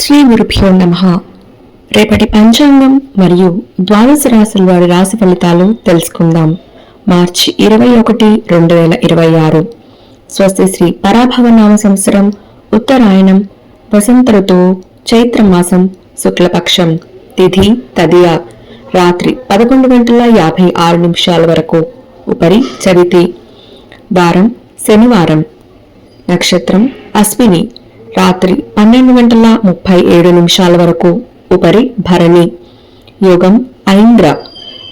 శ్రీ గురుభ్యో నమః. రేపటి పంచాంగం మరియు ద్వాదశ రాశుల వారి రాశి ఫలితాలు తెలుసుకుందాం. మార్చి 21, 2026 స్వస్తి శ్రీ పరాభవనామ సంవత్సరం, ఉత్తరాయణం, వసంత ఋతువు, చైత్రమాసం, శుక్లపక్షం, తిథి తదియ, రాత్రి 11:56 వరకు, ఉపరి చవితి, వారం శనివారం, నక్షత్రం అశ్విని, రాత్రి 12:37 వరకు, ఉపరి భరణి, యోగం ఐంద్ర,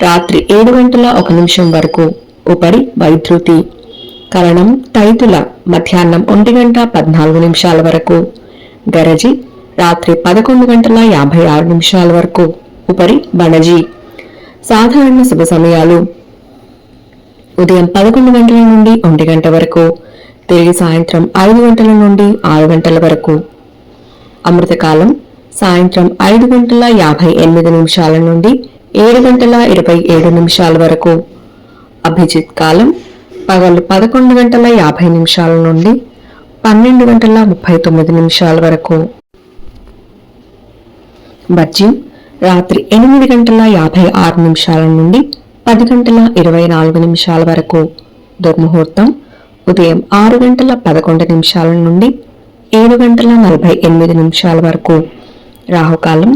రాత్రి 7:01 వరకు, ఉపరి వైద్యుతి, కరణం తైతుల, మధ్యాహ్నం 1:14 వరకు, గరజి, రాత్రి 11:56 వరకు, ఉపరి బణజి. సాధారణ శుభ సమయాలు ఉదయం 11 గంటల నుండి 1 గంట వరకు, తిరిగి సాయంత్రం 5 గంటల నుండి 6 గంటల వరకు. అమృతకాలం సాయంత్రం 5:58 నుండి 7:27 వరకు. అభిజిత్ కాలం పగలు 11:50 నుండి 12:39 వరకు. వర్జ్యం రాత్రి 8:56 నుండి 10:24 వరకు. దుర్ముహూర్తం ఉదయం 6:11 నుండి 7:48 వరకు. రాహుకాలం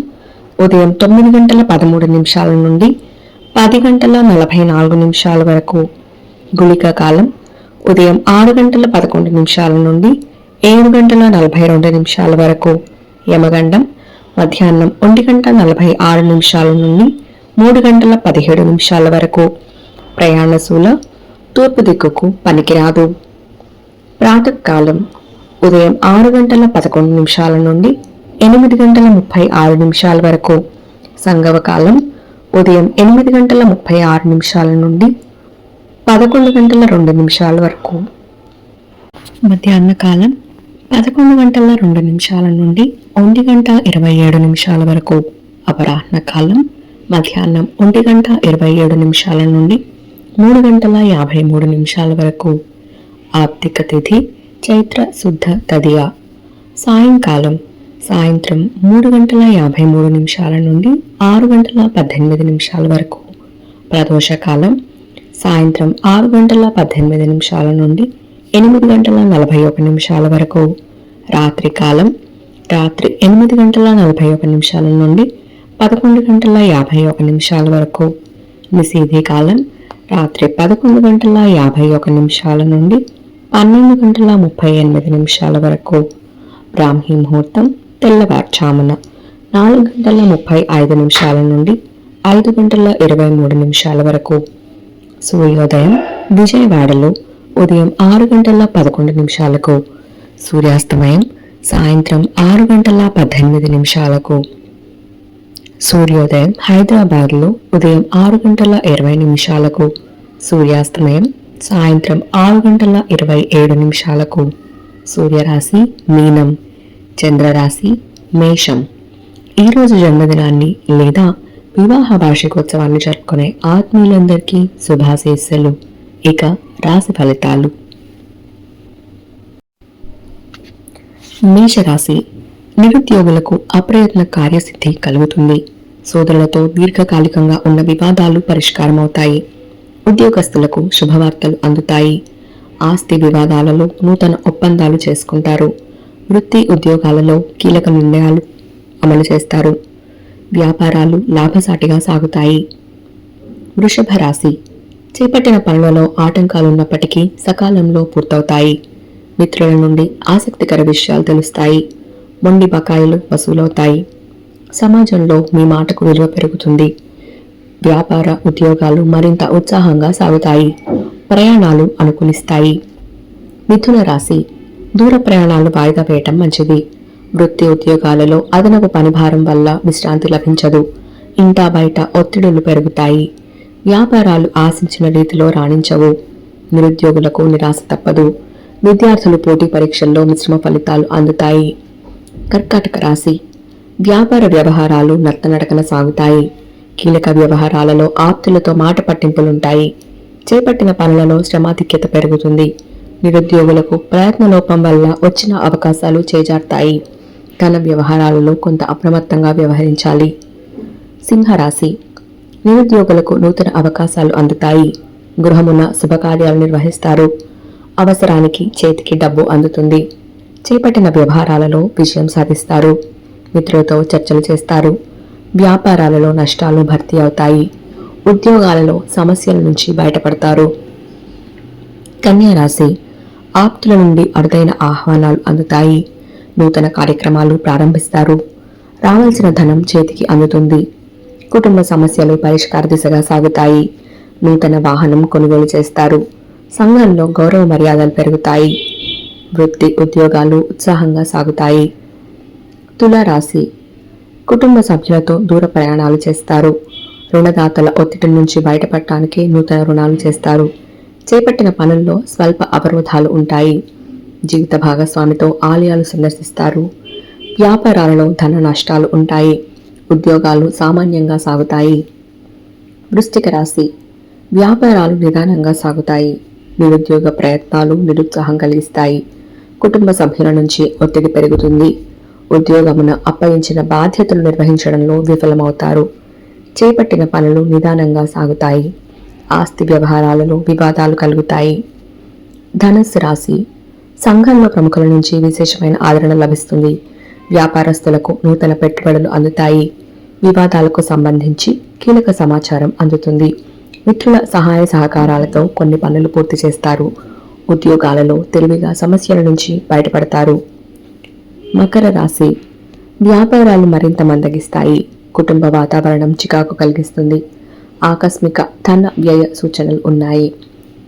ఉదయం 9:13 నుండి 10:44 వరకు. గుళికా కాలం ఉదయం 6:11 నుండి 7:42 వరకు. యమగండం మధ్యాహ్నం 1:46 నుండి 3:17 వరకు. ప్రయాణశూల తూర్పు దిక్కుకు పనికిరాదు. ప్రాతకాలం ఉదయం 6:11 నుండి 8:36 వరకు. సంగవకాలం ఉదయం 8:36 నుండి 11:02 వరకు. మధ్యాహ్న కాలం 11:02 నుండి 1:27 వరకు. అపరాహ్న కాలం మధ్యాహ్నం 1:27 నుండి 3:53 వరకు. ఆప్తిక తిథి చైత్ర శుద్ధ తదియ. సాయంకాలం సాయంత్రం 3:53 నుండి 6:18 వరకు. ప్రదోషకాలం సాయంత్రం 6:18 నుండి 8:41 వరకు. రాత్రి కాలం రాత్రి 8:41 నుండి 11:51 వరకు. నిశీధి కాలం రాత్రి 11:51 నుండి 12:38 వరకు. బ్రాహ్మీ ముహూర్తం తెల్లవారుజామున 4:35 నుండి 5:23 వరకు. సూర్యోదయం విజయవాడలో ఉదయం 6:11 సూర్యాస్తమయం సాయంత్రం 6:18 సూర్యోదయం హైదరాబాద్లో ఉదయం 6:20 సూర్యాస్తమయం సాయంత్రం 6:27 సూర్యరాశి మీనం, చంద్రరాశి మేషం. ఈరోజు జన్మదినాన్ని లేదా వివాహ వార్షికోత్సవాన్ని జరుపుకునే ఆత్మీయులందరికీ శుభాశీస్సులు. ఇక రాశి ఫలితాలు. మేషరాశి నిరుద్యోగులకు అప్రయత్న కార్యసిద్ధి కలుగుతుంది. సోదరులతో దీర్ఘకాలికంగా ఉన్న వివాదాలు పరిష్కారమవుతాయి. ఉద్యోగస్తులకు శుభవార్తలు అందుతాయి. ఆస్తి వివాదాలలో నూతన ఒప్పందాలు చేసుకుంటారు. వృత్తి ఉద్యోగాలలో కీలక నిర్ణయాలు అమలు చేస్తారు. వ్యాపారాలు లాభసాటిగా సాగుతాయి. వృషభ రాశి చేపట్టిన పనులలో ఆటంకాలున్నప్పటికీ సకాలంలో పూర్తవుతాయి. మిత్రుల నుండి ఆసక్తికర విషయాలు తెలుస్తాయి. మొండి బకాయిలు వసూలవుతాయి. సమాజంలో మీ మాటకు విలువ పెరుగుతుంది. వ్యాపార ఉద్యోగాలు మరింత ఉత్సాహంగా సాగుతాయి. ప్రయాణాలు అనుకూలిస్తాయి. మిథున రాశి దూర ప్రయాణాలు వాయిదా వేయటం మంచిది. వృత్తి ఉద్యోగాలలో అదనపు పనిభారం వల్ల విశ్రాంతి లభించదు. ఇంటా బయట ఒత్తిడులు పెరుగుతాయి. వ్యాపారాలు ఆశించిన రీతిలో రాణించవు. నిరుద్యోగులకు నిరాశ తప్పదు. విద్యార్థులు పోటీ పరీక్షల్లో మిశ్రమ ఫలితాలు అందుతాయి. కర్కాటక రాశి వ్యాపార వ్యవహారాలు నత్తనడకన సాగుతాయి. కీలక వ్యవహారాలలో ఆప్తులతో మాట పట్టింపులుంటాయి. చేపట్టిన పనులలో శ్రమాధిక్యత పెరుగుతుంది. నిరుద్యోగులకు ప్రయత్నలోపం వల్ల వచ్చిన అవకాశాలు చేజార్తాయి. ధన వ్యవహారాలలో కొంత అప్రమత్తంగా వ్యవహరించాలి. సింహరాశి నిరుద్యోగులకు నూతన అవకాశాలు అందుతాయి. గృహమున శుభకార్యాలు నిర్వహిస్తారు. అవసరానికి చేతికి డబ్బు అందుతుంది. చేపట్టిన వ్యవహారాలలో విజయం సాధిస్తారు. మిత్రులతో చర్చలు చేస్తారు. వ్యాపారాలలో నష్టాలు భర్తీ అవుతాయి. ఉద్యోగాలలో సమస్యల నుంచి బయటపడతారు. కన్యా రాశి ఆప్తుల నుండి అరుదైన ఆహ్వానాలు అందుతాయి. నూతన కార్యక్రమాలు ప్రారంభిస్తారు. రావాల్సిన ధనం చేతికి అందుతుంది. కుటుంబ సమస్యలు పరిష్కార దిశగా సాగుతాయి. నూతన వాహనం కొనుగోలు చేస్తారు. సంఘంలో గౌరవ మర్యాదలు పెరుగుతాయి. వృత్తి ఉద్యోగాలు ఉత్సాహంగా సాగుతాయి. తులారాశి కుటుంబ సభ్యులతో దూర ప్రయాణాలు చేస్తారు. రుణదాతల ఒత్తిడి నుంచి బయటపడటానికి నూతన రుణాలు చేస్తారు. చేపట్టిన పనుల్లో స్వల్ప అవరోధాలు ఉంటాయి. జీవిత భాగస్వామితో ఆలయాలు సందర్శిస్తారు. వ్యాపారాలలో ధన నష్టాలు ఉంటాయి. ఉద్యోగాలు సామాన్యంగా సాగుతాయి. వృశ్చిక రాశి వ్యాపారాలు నిదానంగా సాగుతాయి. నిరుద్యోగ ప్రయత్నాలు నిరుత్సాహం కలిగిస్తాయి. కుటుంబ సభ్యుల నుంచి ఒత్తిడి పెరుగుతుంది. ఉద్యోగమున అప్పగించిన బాధ్యతలు నిర్వహించడంలో విఫలమవుతారు. చేపట్టిన పనులు నిదానంగా సాగుతాయి. ఆస్తి వ్యవహారాలలో వివాదాలు కలుగుతాయి. ధనుస్సు రాశి సంఘంలో ప్రముఖుల నుంచి విశేషమైన ఆదరణ లభిస్తుంది. వ్యాపారస్తులకు నూతన పెట్టుబడులు అందుతాయి. వివాదాలకు సంబంధించి కీలక సమాచారం అందుతుంది. మిత్రుల సహాయ సహకారాలతో కొన్ని పనులు పూర్తి చేస్తారు. ఉద్యోగాలలో తెలివిగా సమస్యల నుంచి బయటపడతారు. మకర రాశి వ్యాపారాలు మరింత మందగిస్తాయి. కుటుంబ వాతావరణం చికాకు కలిగిస్తుంది. ఆకస్మిక ధన వ్యయ సూచనలు ఉన్నాయి.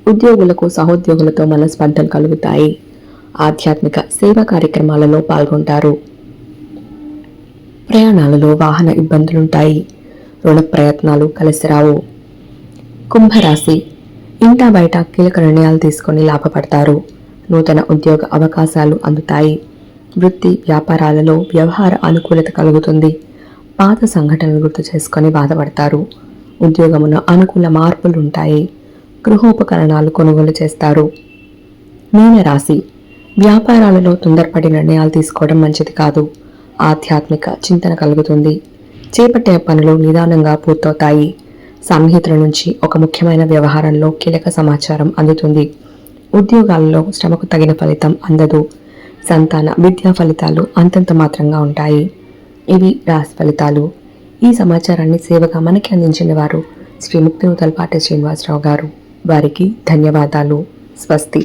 ఉద్యోగులకు సహోద్యోగులతో మనస్పర్ధలు కలుగుతాయి. ఆధ్యాత్మిక సేవా కార్యక్రమాలలో పాల్గొంటారు. ప్రయాణాలలో వాహన ఇబ్బందులుంటాయి. రుణ ప్రయత్నాలు కలిసిరావు. కుంభరాశి ఇంటా బయట కీలక నిర్ణయాలు తీసుకొని లాభపడతారు. నూతన ఉద్యోగ అవకాశాలు అందుతాయి. వృత్తి వ్యాపారాలలో వ్యవహార అనుకూలత కలుగుతుంది. పాత సంఘటనలు గుర్తు చేసుకొని బాధపడతారు. ఉద్యోగమున అనుకూల మార్పులు ఉంటాయి. గృహోపకరణాలు కొనుగోలు చేస్తారు. మీనరాశి వ్యాపారాలలో తొందరపడి నిర్ణయాలు తీసుకోవడం మంచిది కాదు. ఆధ్యాత్మిక చింతన కలుగుతుంది. చేపట్టే పనులు నిదానంగా పూర్తవుతాయి. సన్నిహితుల నుంచి ఒక ముఖ్యమైన వ్యవహారంలో కీలక సమాచారం అందుతుంది. ఉద్యోగాలలో శ్రమకు తగిన ఫలితం అందదు. సంతాన విద్యా ఫలితాలు అంతంత మాత్రంగా ఉంటాయి. ఇవి రాశి ఫలితాలు. ఈ సమాచారాన్ని సేవగా మనకి అందించిన వారు శ్రీ ముక్తినూతలపాటి శ్రీనివాసరావు గారు. వారికి ధన్యవాదాలు. స్వస్తి.